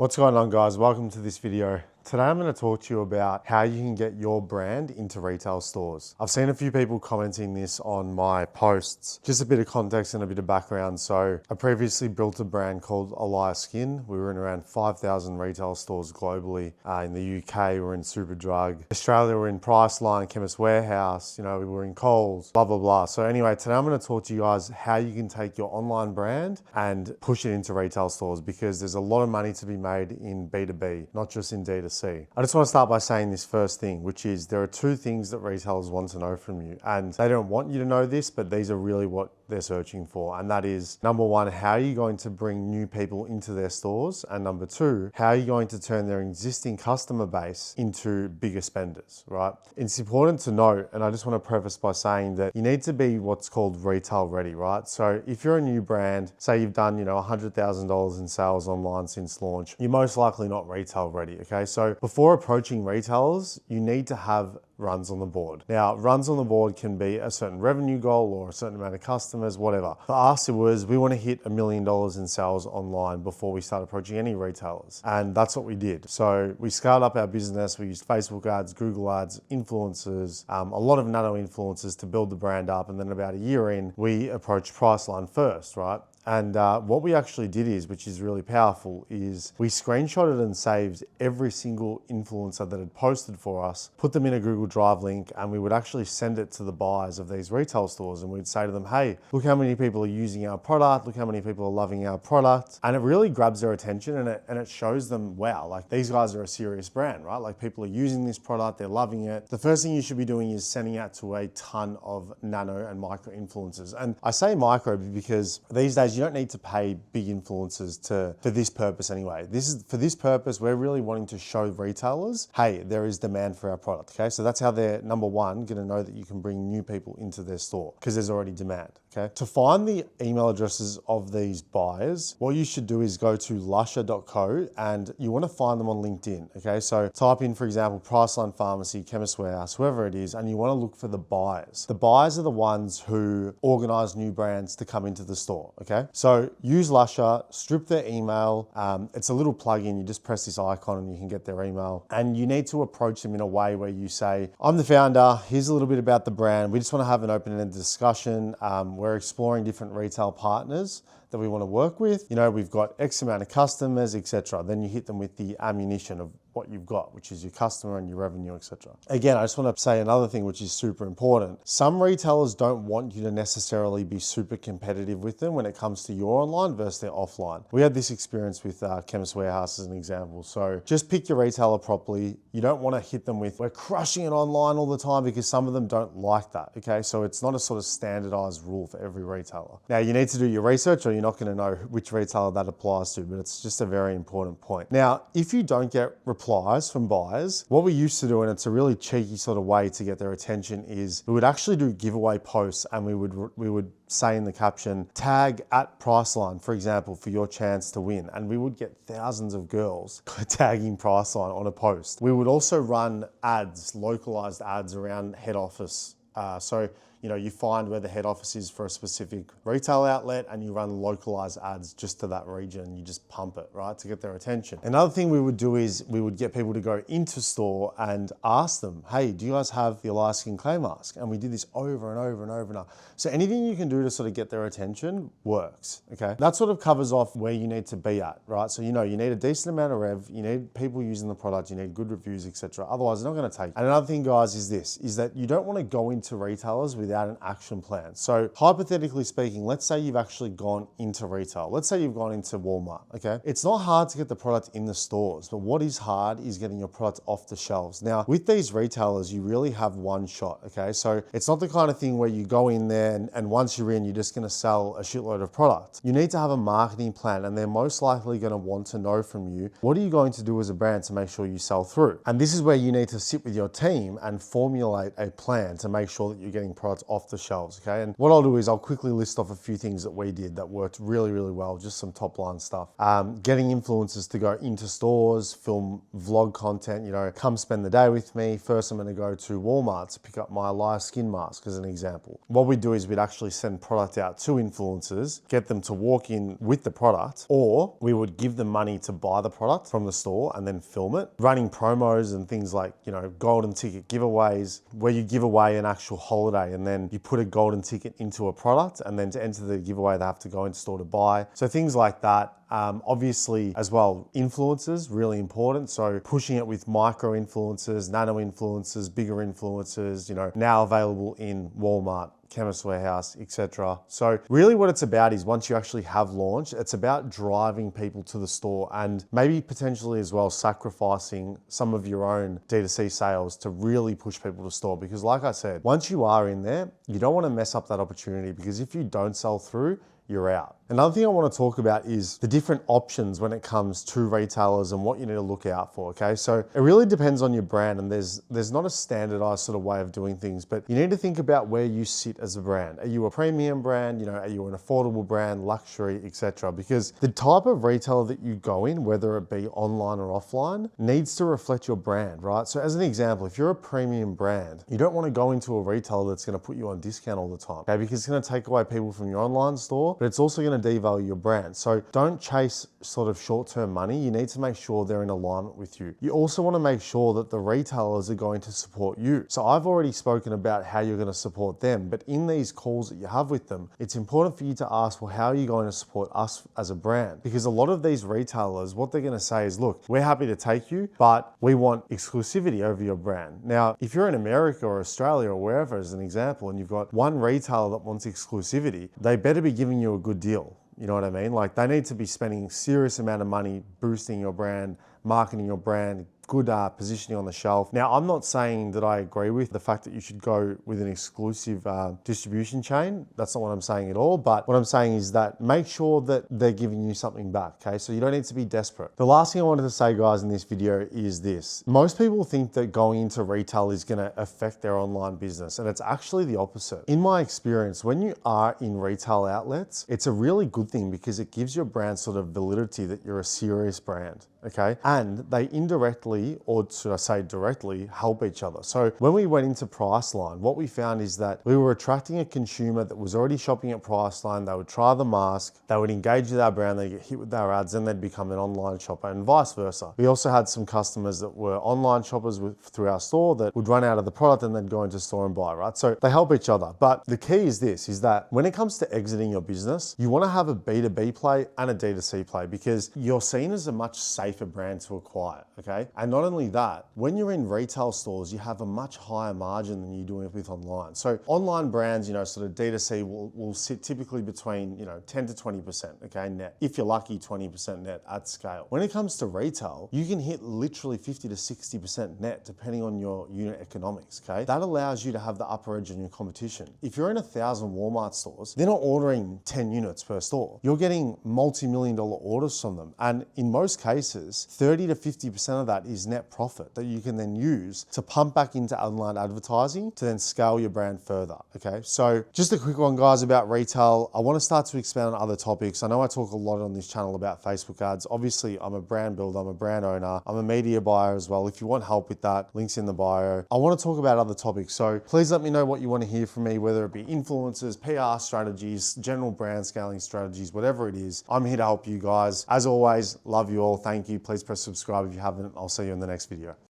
What's going on, guys? Welcome to this video. Today I'm going to talk to you about how you can get your brand into retail stores. I've seen a few people commenting this on my posts. Just a bit of context and a bit of background. So I previously built a brand called Elias Skin. We were in around 5,000 retail stores globally. In the UK, we're in Superdrug. Australia, we're in Priceline, Chemist Warehouse. We were in Coles, blah, blah, blah. So anyway, today I'm going to talk to you guys how you can take your online brand and push it into retail stores, because there's a lot of money to be made in B2B, not just in D2C. I just want to start by saying this first thing, which is there are two things that retailers want to know from you, and they don't want you to know this, but these are really what they're searching for. And that is, number one, how are you going to bring new people into their stores? And number two, how are you going to turn their existing customer base into bigger spenders, right? It's important to note, and I just want to preface by saying that you need to be what's called retail ready, right? So if you're a new brand, say you've done, $100,000 in sales online since launch, you're most likely not retail ready, okay? So before approaching retailers, you need to have runs on the board. Now, runs on the board can be a certain revenue goal or a certain amount of customers, whatever. For us, it was, we want to hit $1 million in sales online before we start approaching any retailers. And that's what we did. So we scaled up our business. We used Facebook ads, Google ads, influencers, a lot of nano influencers to build the brand up. And then about a year in, we approached Priceline first, right? And what we actually did is, which is really powerful, is we screenshotted and saved every single influencer that had posted for us, put them in a Google Drive link, and we would actually send it to the buyers of these retail stores. And we'd say to them, hey, look how many people are using our product, look how many people are loving our product. And it really grabs their attention, and it shows them, wow, like these guys are a serious brand, right? Like people are using this product, they're loving it. The first thing you should be doing is sending out to a ton of nano and micro influencers. And I say micro because these days you don't need to pay big influencers for this purpose anyway. For this purpose, we're really wanting to show retailers, hey, there is demand for our product, okay? So that's how they're, number one, gonna know that you can bring new people into their store, because there's already demand, okay? To find the email addresses of these buyers, what you should do is go to lusher.co, and you wanna find them on LinkedIn, okay? So type in, for example, Priceline Pharmacy, Chemist Warehouse, whoever it is, and you wanna look for the buyers. The buyers are the ones who organize new brands to come into the store, okay? So use Lusher, strip their email. It's a little plugin. You just press this icon and you can get their email. And you need to approach them in a way where you say, I'm the founder. Here's a little bit about the brand. We just want to have an open-ended discussion. We're exploring different retail partners that we want to work with. We've got X amount of customers, etc. Then you hit them with the ammunition of what you've got, which is your customer and your revenue, etc. Again, I just want to say another thing, which is super important. Some retailers don't want you to necessarily be super competitive with them when it comes to your online versus their offline. We had this experience with Chemist Warehouse as an example. So just pick your retailer properly. You don't want to hit them with, we're crushing it online all the time, because some of them don't like that, okay? So it's not a sort of standardized rule for every retailer. Now, you need to do your research, or you're not going to know which retailer that applies to, but it's just a very important point. Now, if you don't get replies from buyers, what we used to do, and it's a really cheeky sort of way to get their attention, is we would actually do giveaway posts, and we would say in the caption, tag at Priceline, for example, for your chance to win. And we would get thousands of girls tagging Priceline on a post. We would also run ads, localized ads around head office. You find where the head office is for a specific retail outlet, and you run localized ads just to that region. You just pump it, right, to get their attention. Another thing we would do is we would get people to go into store and ask them, hey, do you guys have the Elias Skin Clay Mask? And we did this over and over and over and over. So anything you can do to sort of get their attention works, okay? That sort of covers off where you need to be at, right? So you need a decent amount of rev, you need people using the product, you need good reviews, etc. Otherwise, they're not gonna take it. And another thing, guys, is that you don't wanna go into retailers without an action plan. So hypothetically speaking, let's say you've actually gone into retail. Let's say you've gone into Walmart, okay? It's not hard to get the product in the stores, but what is hard is getting your product off the shelves. Now, with these retailers, you really have one shot, okay? So it's not the kind of thing where you go in there and once you're in, you're just gonna sell a shitload of product. You need to have a marketing plan, and they're most likely gonna want to know from you, what are you going to do as a brand to make sure you sell through? And this is where you need to sit with your team and formulate a plan to make sure that you're getting product products off the shelves, okay? And what I'll do is I'll quickly list off a few things that we did that worked really, really well, just some top line stuff. Getting influencers to go into stores, film vlog content, you know, come spend the day with me. First, I'm gonna go to Walmart to pick up my Elias skin mask as an example. What we do is we'd actually send product out to influencers, get them to walk in with the product, or we would give them money to buy the product from the store and then film it. Running promos and things like, you know, golden ticket giveaways, where you give away an actual holiday and then you put a golden ticket into a product, and then to enter the giveaway, they have to go in store to buy. So things like that. Obviously as well, influencers, really important. So pushing it with micro influencers, nano influencers, bigger influencers, you know, now available in Walmart, Chemist Warehouse, etc. So really what it's about is once you actually have launched, it's about driving people to the store and maybe potentially as well sacrificing some of your own D2C sales to really push people to store. Because like I said, once you are in there, you don't want to mess up that opportunity, because if you don't sell through, you're out. Another thing I want to talk about is the different options when it comes to retailers and what you need to look out for, okay? So it really depends on your brand, and there's not a standardized sort of way of doing things, but you need to think about where you sit as a brand. Are you a premium brand? You know, are you an affordable brand, luxury, etc.? Because the type of retailer that you go in, whether it be online or offline, needs to reflect your brand, right? So as an example, if you're a premium brand, you don't want to go into a retailer that's going to put you on discount all the time, okay? Because it's going to take away people from your online store, but it's also going to devalue your brand. So don't chase sort of short-term money. You need to make sure they're in alignment with you. You also want to make sure that the retailers are going to support you. So I've already spoken about how you're going to support them, but in these calls that you have with them, it's important for you to ask, well, how are you going to support us as a brand? Because a lot of these retailers, what they're going to say is, look, we're happy to take you, but we want exclusivity over your brand. Now, if you're in America or Australia or wherever as an example, and you've got one retailer that wants exclusivity, they better be giving you a good deal. You know what I mean? Like, they need to be spending serious amount of money boosting your brand, marketing your brand, good positioning on the shelf. Now, I'm not saying that I agree with the fact that you should go with an exclusive distribution chain. That's not what I'm saying at all. But what I'm saying is that make sure that they're giving you something back, okay? So you don't need to be desperate. The last thing I wanted to say, guys, in this video is this. Most people think that going into retail is gonna affect their online business, and it's actually the opposite. In my experience, when you are in retail outlets, it's a really good thing because it gives your brand sort of validity that you're a serious brand, okay? And they indirectly, or should I say directly, help each other. So when we went into Priceline, what we found is that we were attracting a consumer that was already shopping at Priceline. They would try the mask, they would engage with our brand, they get hit with our ads, and they'd become an online shopper, and vice versa. We also had some customers that were online shoppers through our store that would run out of the product and then go into store and buy, right? So they help each other. But the key is this, is that when it comes to exiting your business, you want to have a B2B play and a D2C play, because you're seen as a much safer brand to acquire, okay? And not only that, when you're in retail stores, you have a much higher margin than you do with online. So online brands, you know, sort of D2C will sit typically between, you know, 10 to 20%, okay, net. If you're lucky, 20% net at scale. When it comes to retail, you can hit literally 50 to 60% net depending on your unit economics, okay? That allows you to have the upper edge on your competition. If you're in 1,000 Walmart stores, they're not ordering 10 units per store. You're getting multi-million-dollar orders from them. And in most cases, 30 to 50% of that is net profit that you can then use to pump back into online advertising to then scale your brand further, okay? So just a quick one, guys, about retail. I want to start to expand on other topics. I know I talk a lot on this channel about Facebook ads. Obviously, I'm a brand builder, I'm a brand owner, I'm a media buyer as well. If you want help with that, links in the bio. I want to talk about other topics. So please let me know what you want to hear from me, whether it be influencers, PR strategies, general brand scaling strategies, whatever it is. I'm here to help you guys. As always, love you all. Thank you. Please press subscribe if you haven't. I'll see you in the next video.